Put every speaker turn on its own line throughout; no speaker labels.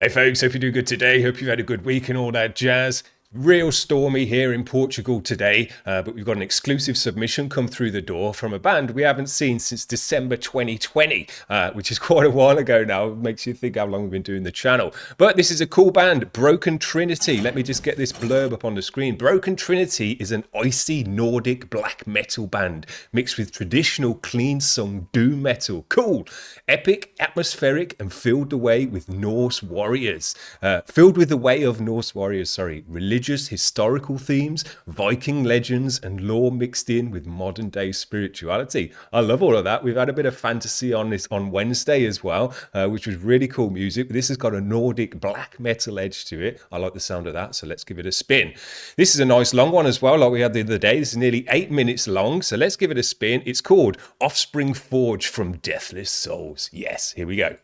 Hey folks, hope you do good today. Hope you've had a good week and all that jazz. Real stormy here in Portugal today, but we've got an exclusive submission come through the door from a band we haven't seen since December 2020, which is quite a while ago now. It makes you think how long we've been doing the channel. But this is a cool band, Broken Trinity. Let me just get this blurb up on the screen. Broken Trinity is an icy Nordic black metal band mixed with traditional clean-sung doom metal. Cool, epic, atmospheric, and filled the way with Norse warriors. Filled with the way of Norse warriors, religious, historical themes, Viking legends, and lore mixed in with modern day spirituality. I love all of that. We've had a bit of fantasy on this on Wednesday as well, which was really cool music. But this has got a Nordic black metal edge to it. I like the sound of that, so let's give it a spin. This is a nice long one as well, like we had the other day. This is nearly 8 minutes long, so let's give it a spin. It's called Offspring Forged from Deathless Souls. Yes, here we go.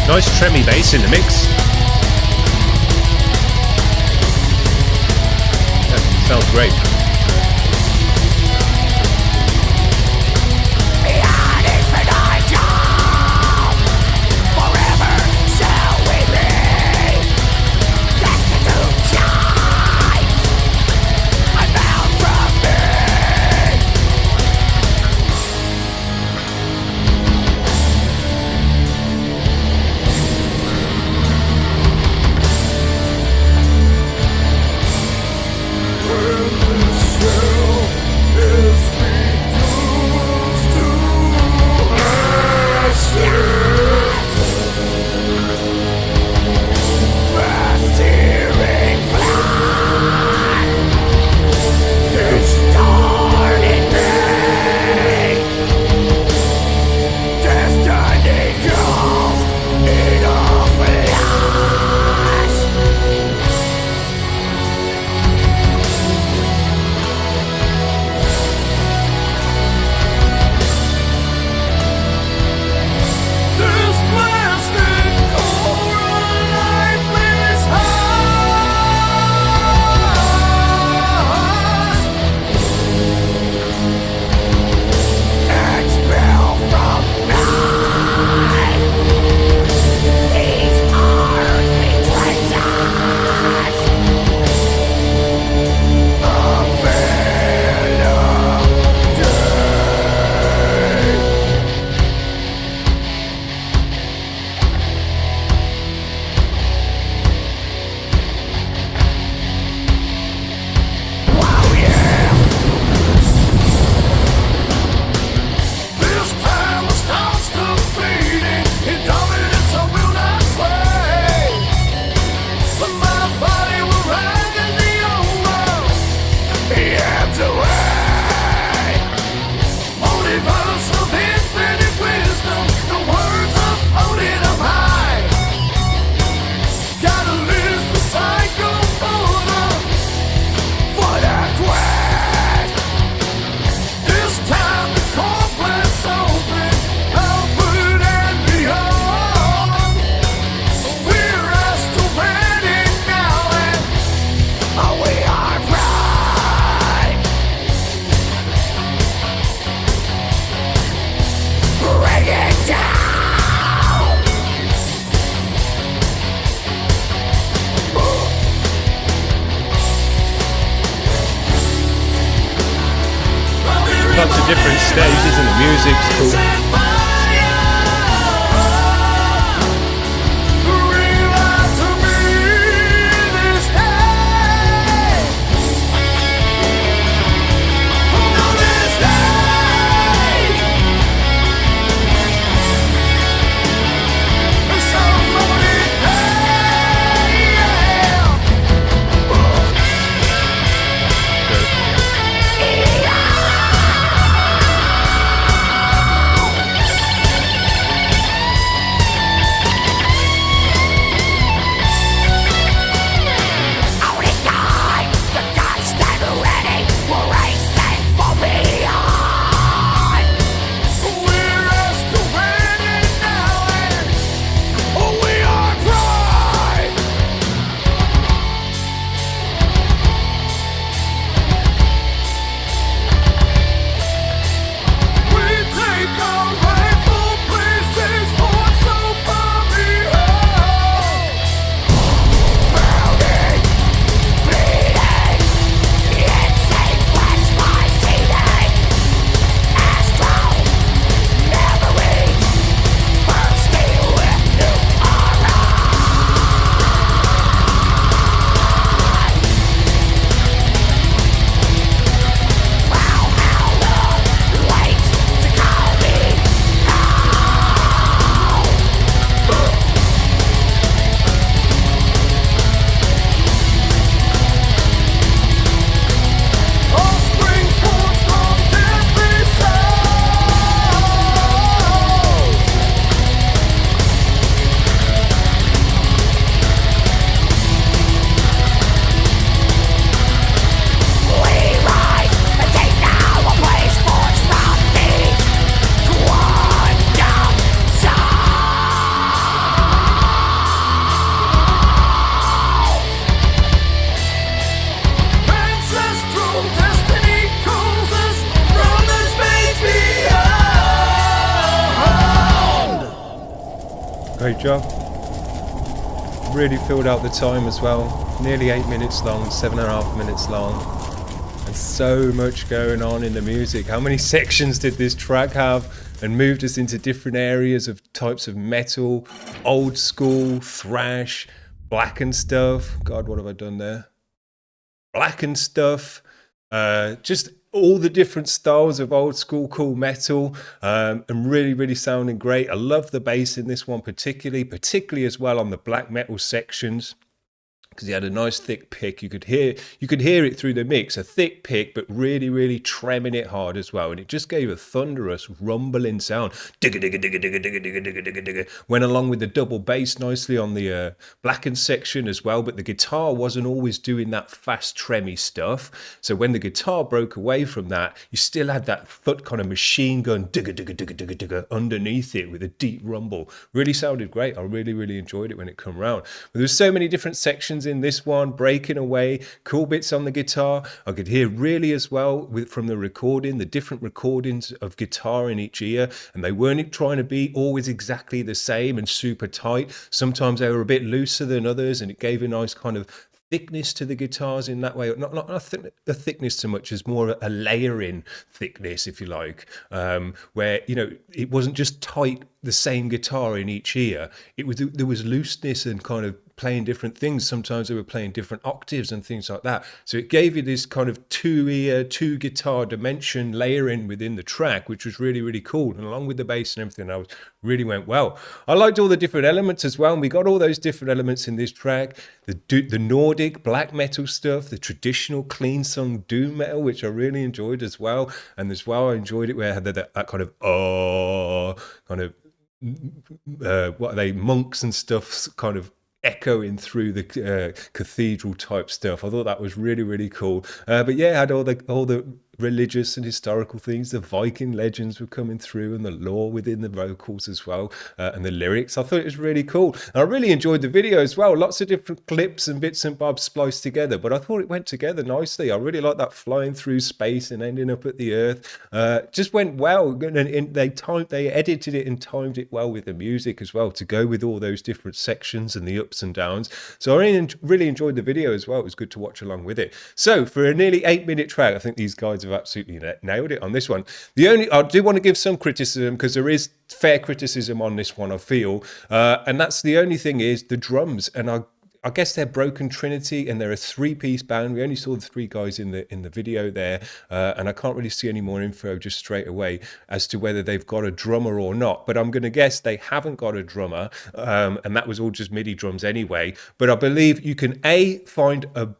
Nice tremmy bass in the mix. That sounds great. stages and the music's cool. Great job. Really filled out the time as well. Nearly 8 minutes long, 7.5 minutes long. And so much going on in the music. How many sections did this track have? And moved us into different areas of types of metal, old school, thrash, blackened stuff. God, what have I done there? Blackened stuff. Just all the different styles of old school cool metal, and really sounding great. I love the bass in this one particularly as well on the black metal sections, because he had a nice thick pick. You could hear it through the mix, a thick pick, but really tremming it hard as well. And it just gave a thunderous rumbling sound. Digga digga digga digga digga digga digga digga. Went along with the double bass nicely on the blackened section as well. But the guitar wasn't always doing that fast tremmy stuff. So when the guitar broke away from that, you still had that foot kind of machine gun digga digga digga digga digga underneath it with a deep rumble. Really sounded great. I really enjoyed it when it come around. But there was so many different sections in this one, breaking away, cool bits on the guitar. I could hear really as well from the recording, the different recordings of guitar in each ear, and they weren't trying to be always exactly the same and super tight. Sometimes they were a bit looser than others, and it gave a nice kind of thickness to the guitars in that way. Not a thickness so much as more a layering thickness, if you like, where, you know, it wasn't just tight, the same guitar in each ear. There was looseness and kind of playing different things. Sometimes they were playing different octaves and things like that. So it gave you this kind of two guitar dimension layering within the track, which was really cool. And along with the bass and everything else, really went well. I liked all the different elements as well. And we got all those different elements in this track. The Nordic black metal stuff, the traditional clean sung doom metal, which I really enjoyed as well. And as well, I enjoyed it where it had that kind of kind of what are they, monks and stuff kind of echoing through the cathedral type stuff. I thought that was really cool. But yeah, it had all the religious and historical things. The Viking legends were coming through, and the lore within the vocals as well, and the lyrics. I thought it was really cool. And I really enjoyed the video as well. Lots of different clips and bits and bobs spliced together, but I thought it went together nicely. I really like that flying through space and ending up at the earth. Just went well, and they edited it and timed it well with the music as well to go with all those different sections and the ups and downs. So I really enjoyed the video as well. It was good to watch along with it. So for a nearly 8-minute track, I think these guys have absolutely nailed it on this one. I do want to give some criticism, because there is fair criticism on this one, I feel, and that's the only thing is the drums. And I guess they're Broken Trinity, and they're a three-piece band. We only saw the three guys in the video there, and I can't really see any more info just straight away as to whether they've got a drummer or not. But I'm going to guess they haven't got a drummer, and that was all just MIDI drums anyway. But I believe you can find a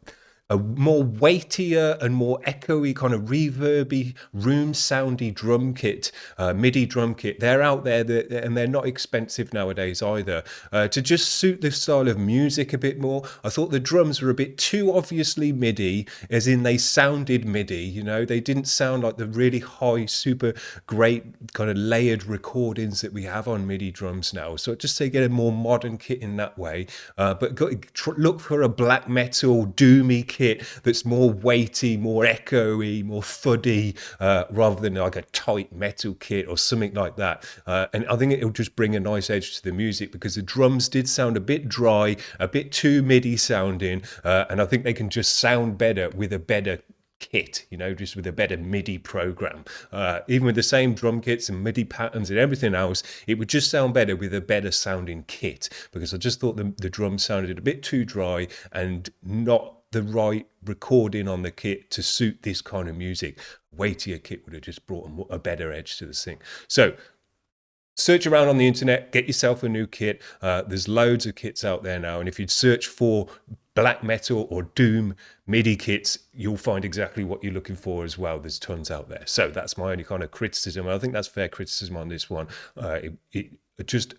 more weightier and more echoey, kind of reverby, room soundy drum kit, MIDI drum kit. They're out there, and they're not expensive nowadays either, to just suit the style of music a bit more. I thought the drums were a bit too obviously MIDI, as in they sounded MIDI, you know, they didn't sound like the really high, super great kind of layered recordings that we have on MIDI drums now. So I'd just say get a more modern kit in that way, but look for a black metal doomy kit that's more weighty, more echoey, more thuddy, rather than like a tight metal kit or something like that. And I think it'll just bring a nice edge to the music, because the drums did sound a bit dry, a bit too MIDI sounding, and I think they can just sound better with a better kit, you know, just with a better MIDI program. Even with the same drum kits and MIDI patterns and everything else, it would just sound better with a better sounding kit, because I just thought the drums sounded a bit too dry and not the right recording on the kit to suit this kind of music. Weightier kit would have just brought a better edge to the thing. So search around on the internet, get yourself a new kit. There's loads of kits out there now, and if you'd search for black metal or doom MIDI kits, you'll find exactly what you're looking for as well. There's tons out there. So that's my only kind of criticism. I think that's fair criticism on this one. It just,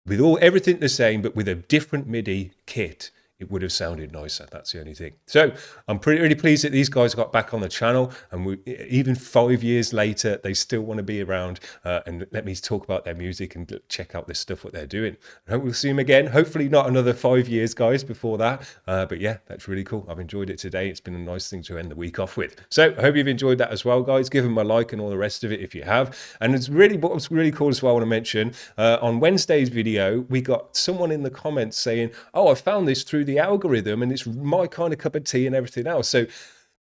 with everything the same, but with a different MIDI kit, it would have sounded nicer. That's the only thing. So I'm really pleased that these guys got back on the channel, and even 5 years later, they still want to be around and let me talk about their music and check out this stuff, what they're doing. I hope we'll see them again. Hopefully not another 5 years, guys, before that. But yeah, that's really cool. I've enjoyed it today. It's been a nice thing to end the week off with. So I hope you've enjoyed that as well, guys. Give them a like and all the rest of it if you have. And what was really cool as well, I want to mention, on Wednesday's video, we got someone in the comments saying, oh, I found this through the algorithm and it's my kind of cup of tea and everything else. So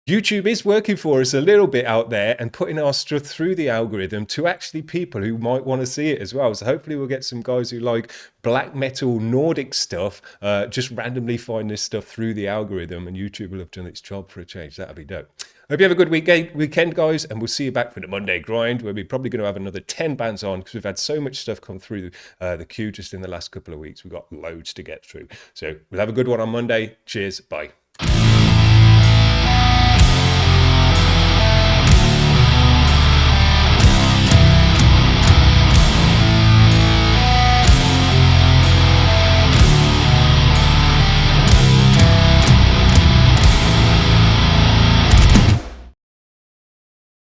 YouTube is working for us a little bit out there and putting our stuff through the algorithm to actually people who might want to see it as well. So hopefully we'll get some guys who like black metal Nordic stuff just randomly find this stuff through the algorithm, and YouTube will have done its job for a change. That'd be dope. Hope you have a good weekend, guys, and we'll see you back for the Monday grind, where we're probably going to have another 10 bands on, because we've had so much stuff come through the queue just in the last couple of weeks. We've got loads to get through. So we'll have a good one on Monday. Cheers. Bye.